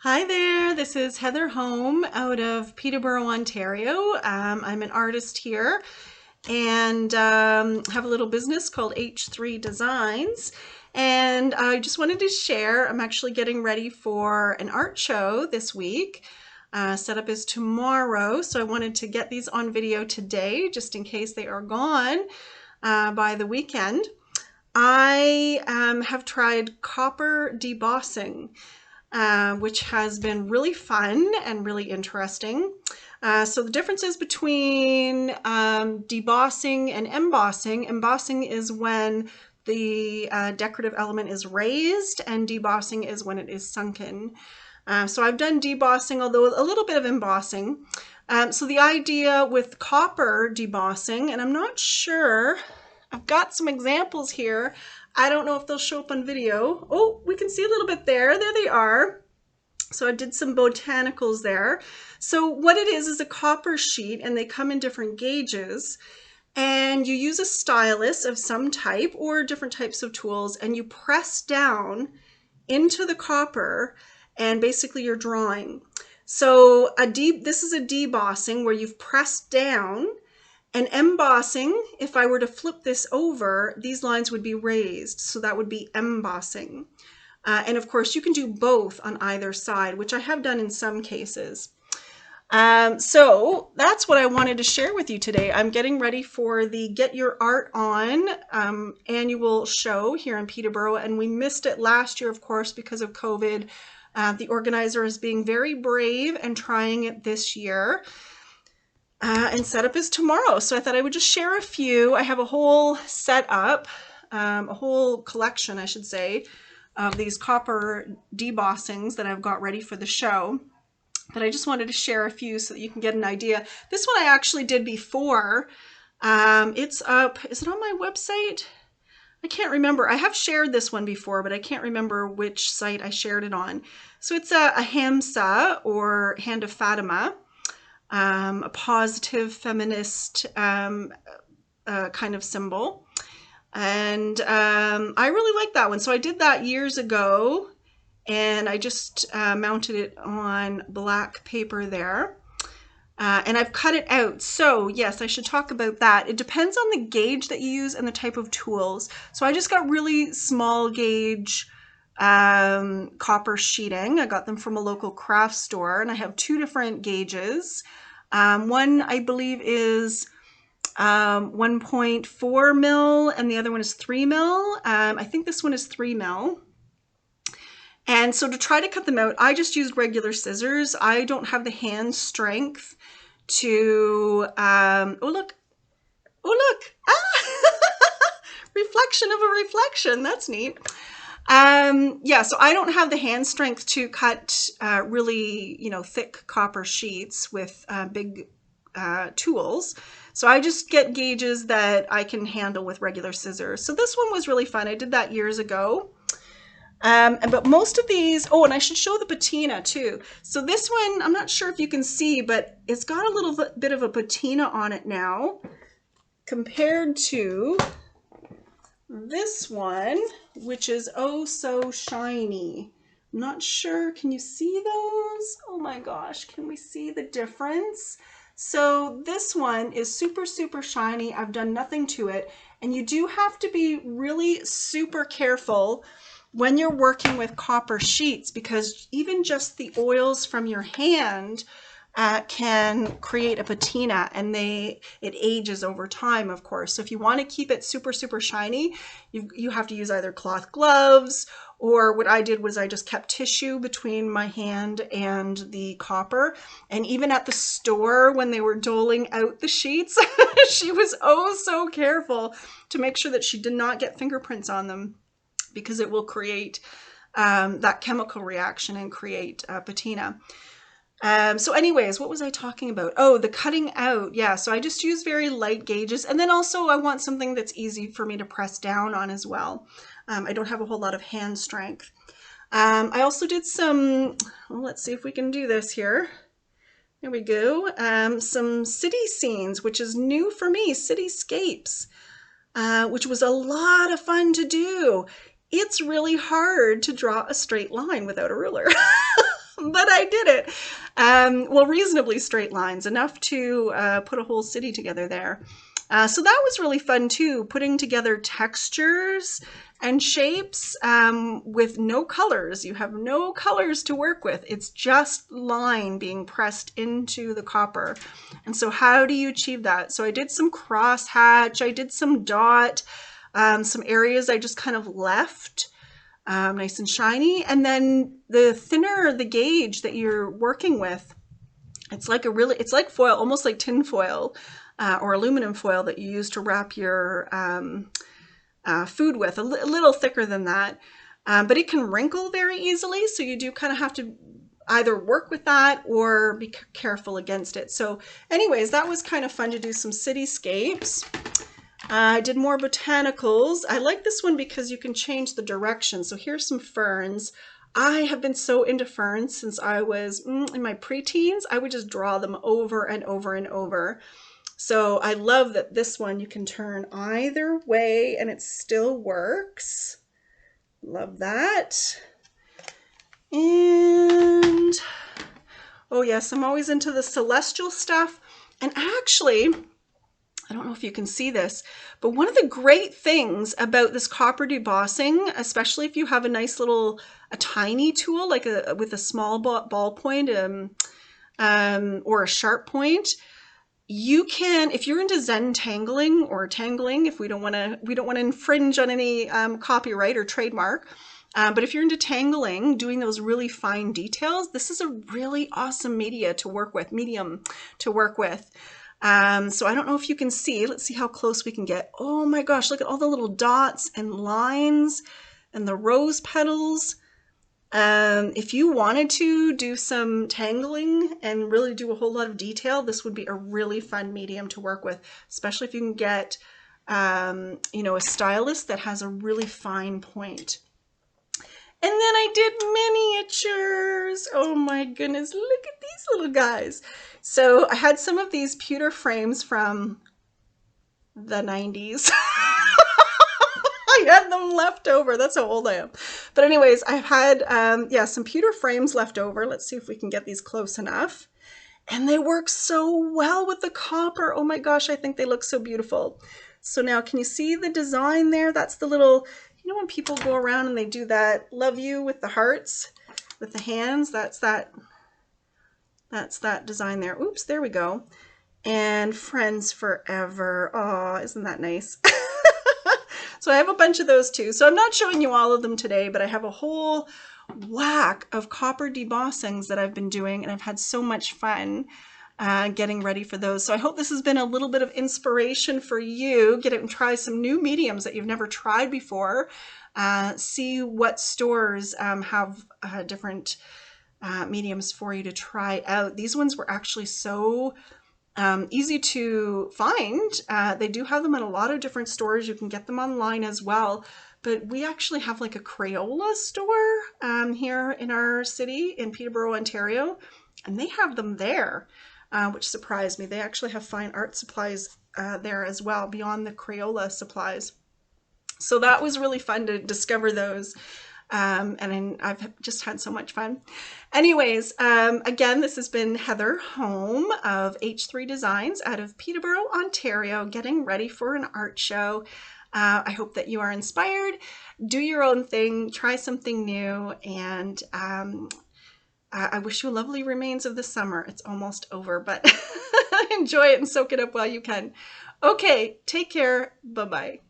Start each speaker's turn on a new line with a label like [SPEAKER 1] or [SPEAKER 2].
[SPEAKER 1] Hi there, this is Heather Home out of Peterborough, Ontario. I'm an artist here and have a little business called H3 Designs. And I just wanted to share, I'm actually getting ready for an art show this week. Setup is tomorrow, so I wanted to get these on video today just in case they are gone by the weekend. I have tried copper debossing, which has been really fun and really interesting. So the differences between debossing and embossing. Embossing is when the decorative element is raised, and debossing is when it is sunken. So I've done debossing, although a little bit of embossing. So the idea with copper debossing, and I'm not sure, I've got some examples here. I don't know if they'll show up on video. Oh, we can see a little bit there. There they are. So I did some botanicals there. So what it is a copper sheet, and they come in different gauges. And you use a stylus of some type or different types of tools, and you press down into the copper, and basically you're drawing. So this is a debossing where you've pressed down. And embossing, if I were to flip this over, these lines would be raised. So that would be embossing. And of course, you can do both on either side, which I have done in some cases. So that's what I wanted to share with you today. I'm getting ready for the Get Your Art On annual show here in Peterborough, and we missed it last year, of course, because of COVID. The organizer is being very brave and trying it this year. And setup is tomorrow, so I thought I would just share a few. I have a whole setup, a whole collection, I should say, of these copper debossings that I've got ready for the show. But I just wanted to share a few so that you can get an idea. This one I actually did before. It's up, is it on my website? I can't remember. I have shared this one before, but I can't remember which site I shared it on. So it's a Hamsa, or Hand of Fatima. A positive feminist kind of symbol. And I really like that one. So I did that years ago, and I just mounted it on black paper there. And I've cut it out. So yes, I should talk about that. It depends on the gauge that you use and the type of tools. So I just got really small gauge copper sheeting. I got them from a local craft store, and I have two different gauges. One I believe is 1.4 mil, and the other one is 3 mil. I think this one is 3 mil. And so to try to cut them out, I just used regular scissors. I don't have the hand strength to, oh look, reflection of a reflection, that's neat. Yeah, so I don't have the hand strength to cut really, thick copper sheets with big tools. So I just get gauges that I can handle with regular scissors. So this one was really fun. I did that years ago. But most of these, oh, and I should show the patina too. So this one, I'm not sure if you can see, but it's got a little bit of a patina on it now compared to this one, which is oh so shiny. I'm not sure, can you see those? Oh my gosh, can we see the difference? So this one is super, super shiny. I've done nothing to it. And you do have to be really super careful when you're working with copper sheets, because even just the oils from your hand can create a patina, and it ages over time, of course. So if you want to keep it super, super shiny, you have to use either cloth gloves, or what I did was I just kept tissue between my hand and the copper. And even at the store, when they were doling out the sheets, she was oh so careful to make sure that she did not get fingerprints on them, because it will create that chemical reaction and create patina. So anyways, what was I talking about? Oh, the cutting out. Yeah, so I just use very light gauges. And then also I want something that's easy for me to press down on as well. I don't have a whole lot of hand strength. I also did some, well, let's see if we can do this here. There we go. Some city scenes, which is new for me, cityscapes, which was a lot of fun to do. It's really hard to draw a straight line without a ruler. But I did it. Well, reasonably straight lines, enough to put a whole city together there. So that was really fun too, putting together textures and shapes with no colors. You have no colors to work with. It's just line being pressed into the copper. And so how do you achieve that? So I did some crosshatch, I did some dot, some areas I just kind of left nice and shiny. And then the thinner the gauge that you're working with, it's like foil, almost like tin foil or aluminum foil that you use to wrap your food with, a little thicker than that. But it can wrinkle very easily. So you do kind of have to either work with that or be careful against it. So anyways, that was kind of fun to do some cityscapes. I did more botanicals. I like this one because you can change the direction. So here's some ferns. I have been so into ferns since I was in my preteens. I would just draw them over and over and over. So I love that this one you can turn either way and it still works. Love that. And oh yes, I'm always into the celestial stuff. And actually, I don't know if you can see this, but one of the great things about this copper debossing, especially if you have a nice little, a tiny tool, like with a small ball point or a sharp point, you can, if you're into Zen tangling or tangling, if we don't want to infringe on any copyright or trademark, but if you're into tangling, doing those really fine details, this is a really awesome medium to work with. So I don't know if you can see, let's see how close we can get. Oh my gosh, look at all the little dots and lines and the rose petals. If you wanted to do some tangling and really do a whole lot of detail, this would be a really fun medium to work with, especially if you can get, you know, a stylus that has a really fine point. And then I did miniatures. Oh my goodness, look at these little guys. So I had some of these pewter frames from the 90s. I had them left over. That's how old I am. But anyways, I've had, yeah, some pewter frames left over. Let's see if we can get these close enough. And they work so well with the copper. Oh my gosh, I think they look so beautiful. So now can you see the design there? That's the little, you know, when people go around and they do that love you with the hearts, with the hands, that's that design there. Oops, there we go. And friends forever. Oh, isn't that nice? So I have a bunch of those too. So I'm not showing you all of them today, but I have a whole whack of copper debossings that I've been doing, and I've had so much fun getting ready for those. So I hope this has been a little bit of inspiration for you. Get out and try some new mediums that you've never tried before. See what stores have different mediums for you to try out. These ones were actually so easy to find. They do have them in a lot of different stores. You can get them online as well. But we actually have like a Crayola store here in our city in Peterborough, Ontario, and they have them there, which surprised me. They actually have fine art supplies there as well, beyond the Crayola supplies. So that was really fun to discover those. And I've just had so much fun. Anyways, again, this has been Heather Home of H3 Designs out of Peterborough, Ontario, getting ready for an art show. I hope that you are inspired. Do your own thing, try something new, and I wish you lovely remains of the summer. It's almost over, but enjoy it and soak it up while you can. Okay, take care. Bye-bye.